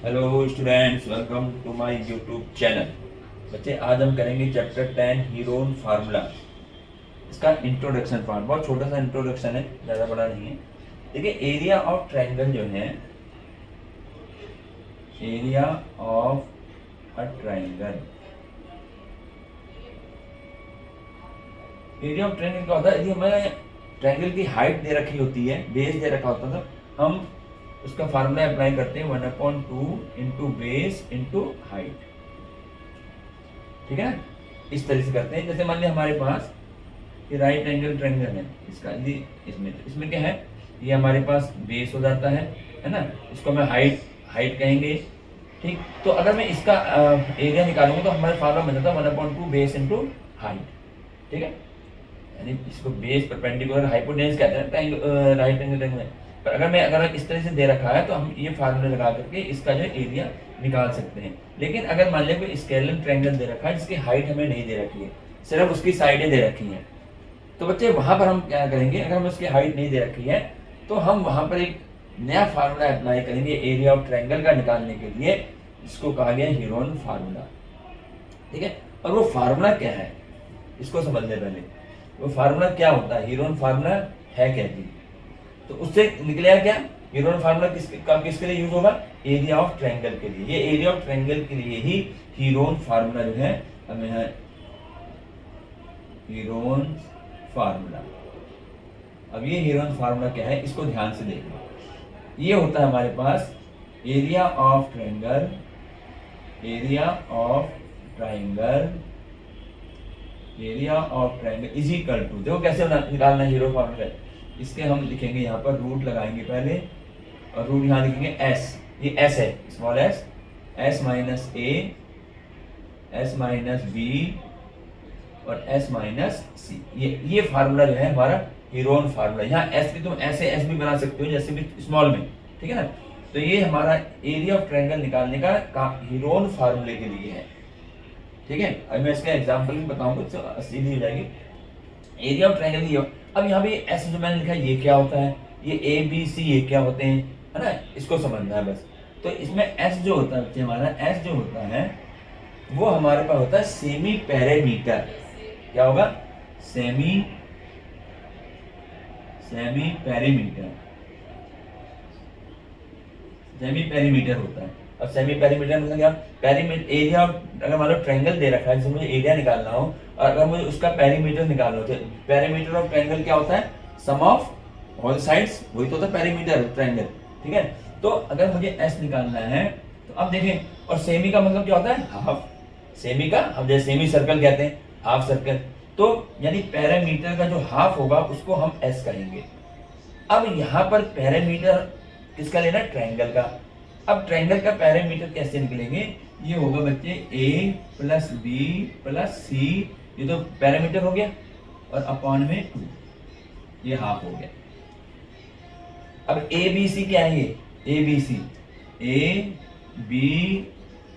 Hello students, welcome to my YouTube channel. बच्चे, आज हम करेंगे चैप्टर 10 हीरोन फार्मूला। इसका इंट्रोडक्शन पार्ट, बहुत छोटा सा इंट्रोडक्शन है, ज़्यादा बड़ा नहीं है। देखिए, एरिया ऑफ ट्रायंगल जो है, area of a triangle, area of triangle क्या होता है? यदि हमें ट्रायंगल की हाइट दे रखी होती है, बेस दे रखा होता है, तो हम उसका फार्मूला अप्लाई करते हैं 1/2 इंटू बेस इंटू हाइट। ठीक है ना? इस तरह से करते हैं। जैसे मान लिया हमारे पास ये राइट एंगल ट्रायंगल है, इसका इसमें क्या है, ये हमारे पास बेस हो जाता है ना? इसको मैं हाइट हाइट कहेंगे। ठीक, तो अगर मैं इसका एरिया निकालूंगा तो हमारा फार्मूला बन जाता है 1/2 बेस इंटू हाइट। ठीक है, यानी इसको बेस परपेंडिकुलर हाइपोटेन्यूस कहते हैं राइट एंगल ट्रायंगल में। पर अगर इस तरह से दे रखा है तो हम ये फार्मूला लगा करके इसका जो एरिया निकाल सकते हैं। लेकिन अगर मान लिया कोई स्केलर ट्रायंगल दे रखा है जिसकी हाइट हमें नहीं दे रखी है, सिर्फ उसकी साइडें दे रखी हैं, तो बच्चे वहां पर हम क्या करेंगे? अगर हमें उसकी हाइट नहीं दे रखी है तो हम वहां पर एक नया फार्मूला अप्लाई करेंगे एरिया ऑफ ट्रायंगल का निकालने के लिए, जिसको कहा गया हीरोन फार्मूला। ठीक है, और वो फार्मूला क्या है इसको समझने पहले। वो फार्मूला क्या होता है, हीरोन फार्मूला है क्या चीज? तो उससे निकलेगा क्या? हीरोन फार्मूला किसके लिए यूज होगा? एरिया ऑफ ट्रायंगल के लिए। ये एरिया ऑफ ट्रायंगल के लिए ही हीरोन फार्मूला जो है हमें है, हीरोन फार्मूला। अब ये हीरोन फार्मूला क्या है, इसको ध्यान से देखना। ये होता है हमारे पास area of triangle, area of triangle, area of triangle is equal to, देखो कैसे निकालना है हीरोन फार्मूला। इसके हम लिखेंगे यहाँ पर, रूट लगाएंगे पहले, और रूट यहाँ लिखेंगे एस, ये एस है, small S, S minus A, S minus B और एस माइनस सी। ये फार्मूला जो है हमारा हीरोन फार्मूला। यहाँ एस भी तुम ऐसे एस भी बना सकते हो, जैसे भी स्मॉल में। ठीक है ना? तो ये हमारा एरिया ऑफ ट्रायंगल निकालने का हीरोन फार्मूले के लिए है। ठीक है, अब मैं इसका एग्जांपल भी बताऊंगा तो सीधी हो जाएगी। एरिया ऑफ ट्रायंगल ये, अब यहाँ पे एस जो मैंने लिखा है ये क्या होता है, ये ए बी सी ये क्या होते हैं, है ना? इसको समझना है बस। तो इसमें एस जो होता है बच्चे, हमारा एस जो होता है वो हमारे पास होता है सेमी पैरामीटर। क्या होगा? सेमी पैरामीटर, सेमी पैरामीटर होता है। अब सेमी पैरामीटर मतलब क्या? पैरामीटर एरिया, अगर मान लो ट्रायंगल दे रखा है जिसमें मुझे एरिया निकालना हो और अगर मुझे उसका पैरामीटर निकालना हो, तो पैरामीटर ऑफ ट्रायंगल क्या होता है? सम ऑफ ऑल साइड्स, वही तो होता है पैरामीटर ट्रायंगल। ठीक है, तो अगर मुझे एस निकालना है तो अब देखें, और सेमी का मतलब क्या होता है? हाफ। सेमी का हम जैसे सेमी सर्कल कहते हैं, हाफ सर्कल, तो यानी पैरामीटर का जो हाफ होगा उसको हम एस कहेंगे। अब यहाँ पर पैरामीटर किसका लेना? ट्रायंगल का। अब ट्रायंगल का पैरामीटर कैसे निकलेंगे? ये होगा बच्चे a प्लस बी प्लस सी, ये तो पैरामीटर हो गया, और अपॉन में 2, ये हाफ हो गया। अब ए बी सी क्या है? ये A B C, A B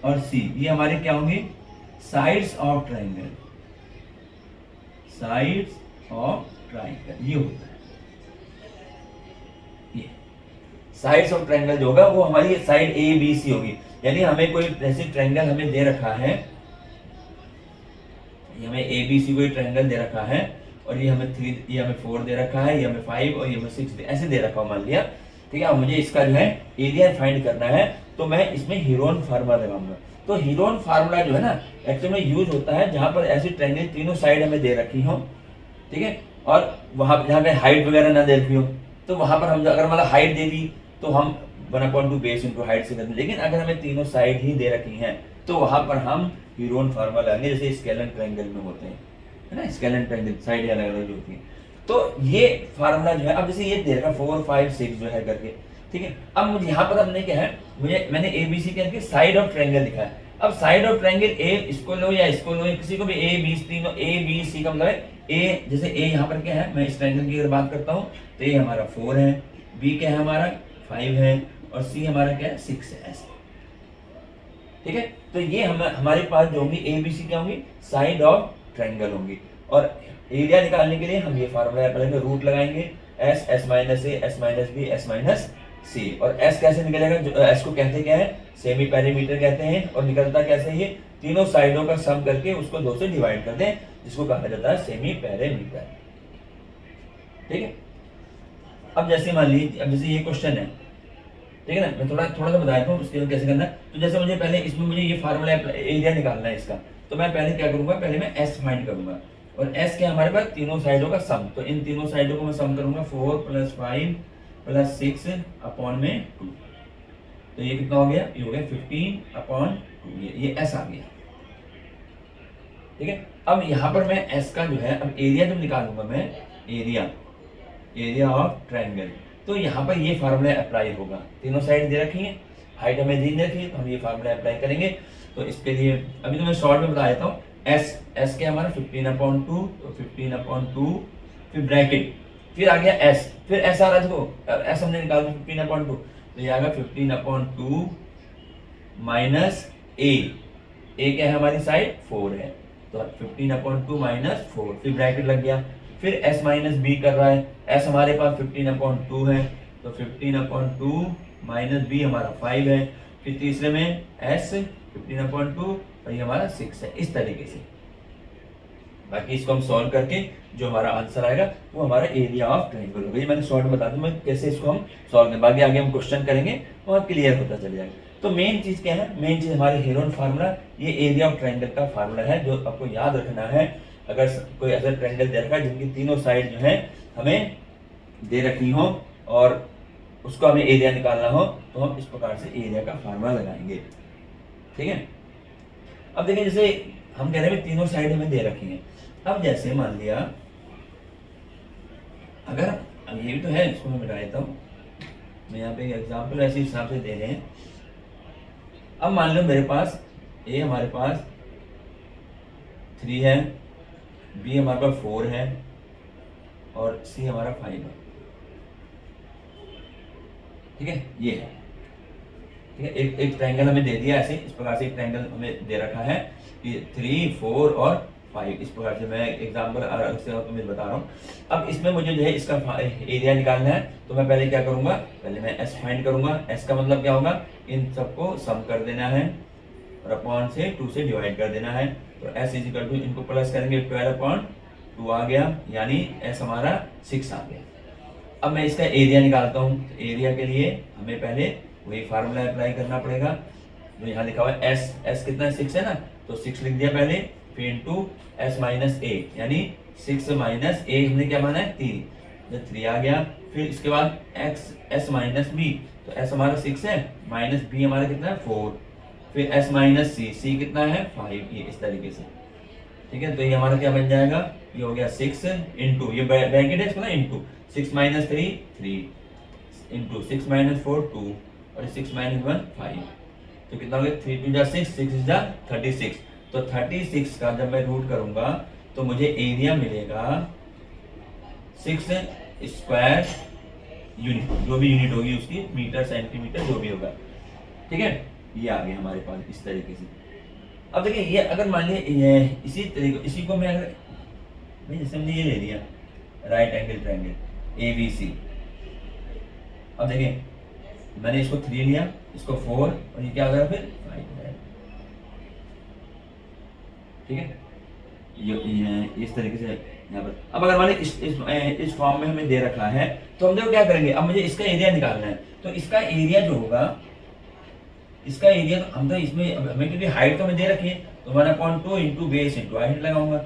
और सी ये हमारे क्या होंगे? Sides of triangle, sides of triangle ये होता है। ये साइड्स ऑफ ट्रायंगल जो होगा वो हमारी साइड ए बी सी होगी। यानी हमें कोई ऐसे ट्रायंगल हमें दे रखा है, ये हमें ए बी सी कोई ट्रायंगल दे रखा है, और ये हमें 3, ये हमें 4 दे रखा है, ये हमें 5 और ये हमें 6 ऐसे दे रखा हो मान लिया। ठीक है, मुझे इसका जो है एरिया फाइंड करना है, तो मैं इसमें हीरोन फार्मूला लगाऊंगा। तो हीरोन फार्मूला जो है ना एक्चुअली में यूज होता है जहां पर ऐसी ट्रायंगल तीनों साइड हमें दे रखी हो। ठीक है, और वहां जहाँ पे हाइट वगैरह ना दे रखी हो, तो वहां पर हम अगर मतलब हाइट दे दी तो हम 1/2 बेस इंटू हाइट से करते हैं। लेकिन अगर हमें तीनों साइड ही दे रखी हैं तो वहां पर हम हीरोन फार्मूला लगाएंगे, जैसे स्केलर ट्रायंगल में होते हैं, है ना? स्केलर ट्रायंगल साइड अलग अलग होती है। तो ये फार्मूला जो है, अब जैसे ये दे रखा 4 5 6 जो है करके, ठीक है। अब मुझे यहाँ पर हमने क्या है, मैंने ए बी सी करके साइड ऑफ ट्रायंगल लिखा है। अब साइड ऑफ ट्रायंगल ए इसको लो या इसको लो, किसी को भी ए बी तीनों, ए बी सी का मतलब है ए, जैसे ए यहाँ पर क्या है, मैं इस ट्रायंगल की अगर बात करता हूँ तो ये हमारा 4 है, बी क्या है हमारा 5 है, और सी हमारा क्या है 6 है, ऐसे। ठीक है, तो ये हमारे पास जो होंगी ए बी सी क्या होंगी? साइड ऑफ ट्रायंगल होंगी। और एरिया निकालने के लिए हम ये फार्मूला अप्लाई करेंगे, रूट लगाएंगे S, S minus A, S minus B, S minus C. और एस कैसे निकलेगा, जो एस को कहते क्या है, सेमी पेरीमीटर कहते हैं। और निकलता कैसे है, तीनों साइडों का सम करके उसको 2 से डिवाइड कर दें, जिसको कहा जाता है सेमी पेरीमीटर। ठीक है। अब जैसे मान लीजिए, अब जैसे ये क्वेश्चन है, ठीक है ना, मैं थोड़ा सा बता देता हूँ उसके लिए कैसे करना है। तो जैसे मुझे पहले इसमें मुझे ये फार्मूला एरिया निकालना है इसका, तो मैं पहले क्या करूंगा, पहले मैं एस फाइंड करूंगा। और एस क्या हमारे पास, तीनों साइडों का सम। तो इन तीनों साइडों को मैं सम करूंगा, 4 + 5 + 6 अपॉन में 2। तो ये कितना हो गया, ये हो गया 15/2। ये एस आ गया। ठीक है। अब यहाँ पर मैं एस का जो है, अब एरिया जब निकालूंगा मैं, एरिया ऑफ ट्रायंगल, तो यहाँ पर ये फार्मूला अप्लाई होगा। तीनों साइड दे रखी है, हाइट हमें दी रखी है, तो हम ये फार्मूला अप्लाई करेंगे। तो इसके लिए अभी तो मैं शॉर्ट में बता देता हूँ। एस क्या हमारा 15/2, तो 15/2, फिर ब्रैकेट, फिर आ गया एस, फिर एस आ रहा है, देखो एस हमने निकाल दिया 15/2, तो ये आ गया 15/2 माइनस ए क्या है हमारी साइड 4 है, तो 15/2 माइनस 4, फिर ब्रैकेट लग गया। फिर s माइनस बी कर रहा है, s हमारे पास 15/2 है, तो 15/2 माइनस बी हमारा 5 है। फिर तीसरे में s 15/2 और ये हमारा 6 है, इस तरीके से। बाकी इसको हम सॉल्व करके जो हमारा आंसर आएगा वो हमारा एरिया ऑफ ट्रायंगल होगा। ये मैंने शॉर्ट बता दूं मैं कैसे इसको हम सॉल्व करें, बाकी आगे हम क्वेश्चन करेंगे वहाँ क्लियर होता चले जाएगा। तो मेन चीज क्या है, मेन चीज हमारे हेरोन फार्मूला, ये एरिया ऑफ ट्रायंगल का फार्मूला है, जो आपको याद रखना है। अगर कोई ऐसा ट्रायंगल दे रखा है जिनकी तीनों साइड जो है हमें दे रखी हो और उसको हमें एरिया निकालना हो, तो हम इस प्रकार से एरिया का फार्मूला लगाएंगे। ठीक है। अब देखिए, जैसे हम कह रहे हैं तीनों साइड हमें दे रखी है। अब जैसे मान लिया, अगर अब ये भी तो है, इसको मैं मिटा देता हूँ, मैं यहाँ पे एग्जाम्पल ऐसे हिसाब से दे रहे हैं। अब मान लो मेरे पास ए हमारे पास 3 है, बी हमारे पास 4 है और सी हमारा 5 है। ठीक है, ये है। ठीक है, एक ट्रायंगल हमें दे दिया ऐसे, इस प्रकार से एक ट्रायंगल हमें दे रखा है कि 3, 4 और 5, इस प्रकार से। मैं एग्जाम्पल अलग से तुम्हें बता रहा हूँ। अब इसमें मुझे जो है इसका एरिया निकालना है, तो मैं पहले क्या करूंगा, पहले मैं एस फाइंड करूंगा। एस का मतलब क्या होगा, इन सबको सम कर देना है और अपॉन से 2 से डिवाइड कर देना है। तो एस इजिकल टू, इनको प्लस करेंगे, 12/2 आ गया, यानी एस हमारा 6 आ गया। अब मैं इसका एरिया निकालता हूँ। तो एरिया के लिए हमें पहले वही फार्मूला अप्लाई करना पड़ेगा जो यहाँ लिखा हुआ है। एस कितना है, 6 है ना, तो 6 लिख दिया पहले, फिर इंटू एस माइनस ए, यानी 6 माइनस ए हमने क्या माना है 3, तो 3 आ गया। फिर इसके बाद एस माइनस बी, तो एस हमारा 6 है, माइनस बी हमारा कितना है 4, फिर एस माइनस सी कितना है 5, ये इस तरीके से। ठीक है, तो ये हमारा क्या बन जाएगा, ये हो गया 6 इंटू, ये ब्रैकेट है इसको ना, इंटू 6 माइनस 3 इंटू 6 माइनस 4 2 और 6 माइनस 1 5, तो कितना हो गया 3 2 जा 6 6 जा 36। तो 36 का जब मैं रूट करूंगा तो मुझे एरिया मिलेगा 6 स्क्वायर यूनिट, जो भी यूनिट होगी उसकी, मीटर सेंटीमीटर जो भी होगा। ठीक है, ये आ गया हमारे पास इस तरीके से। अब देखिए, ये अगर मान लिया इसी तरीके, इसी को मैं अगर भाई जैसे हमने ये ले लिया राइट एंगल ट्रायंगल ABC। अब देखिए, मैंने इसको 3 लिया, इसको 4 और ये क्या हो गया फिर 5 है। ठीक है, ये इस तरीके से यहाँ पर। अब अगर मान इस फॉर्म में हमें दे रखा है, तो हम देखो क्या करेंगे, अब मुझे इसका एरिया निकालना है। तो इसका एरिया जो होगा, इसका एरिया तो हम तो इसमें हमें, क्योंकि हाइट तो हमें दे रखी है, तो 1/2 इंटू बेस इंटू हाइट लगाऊंगा,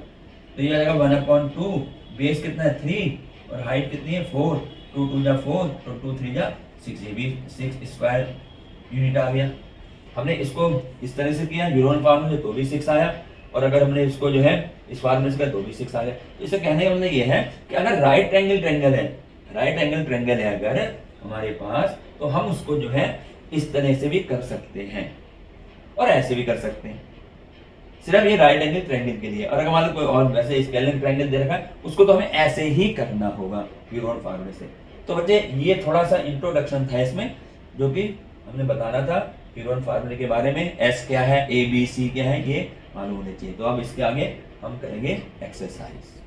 तो ये आएगा 1/2, बेस कितना है 3 और हाइट कितनी है 4, 2 2 जा 4, तो 2 3 जा 6, ये भी 6 स्क्वायर यूनिट आ गया। हमने इसको इस तरह से किया यूरोन फार्मूले से, तो भी 6 आया, और अगर हमने इसको जो है इस फार्मूले से किया तो भी 6 आ गया। तो इसे कहने का मतलब ये है कि अगर राइट एंगल ट्रायंगल है अगर हमारे पास, तो हम उसको जो है इस तरह से भी कर सकते हैं और ऐसे भी कर सकते हैं, सिर्फ ये राइट एंगल ट्रायंगल के लिए। और अगर मान लो कोई और वैसे स्केलिंग ट्रायंगल दे रखा है, उसको तो हमें ऐसे ही करना होगा यूरोन फार्मूले से। तो बच्चे, ये थोड़ा सा इंट्रोडक्शन था इसमें, जो कि हमने बताना था यूरोन फार्मूले के बारे में। एस क्या है, ABC क्या है, ये मालूम होने चाहिए। तो अब इसके आगे हम करेंगे एक्सरसाइज।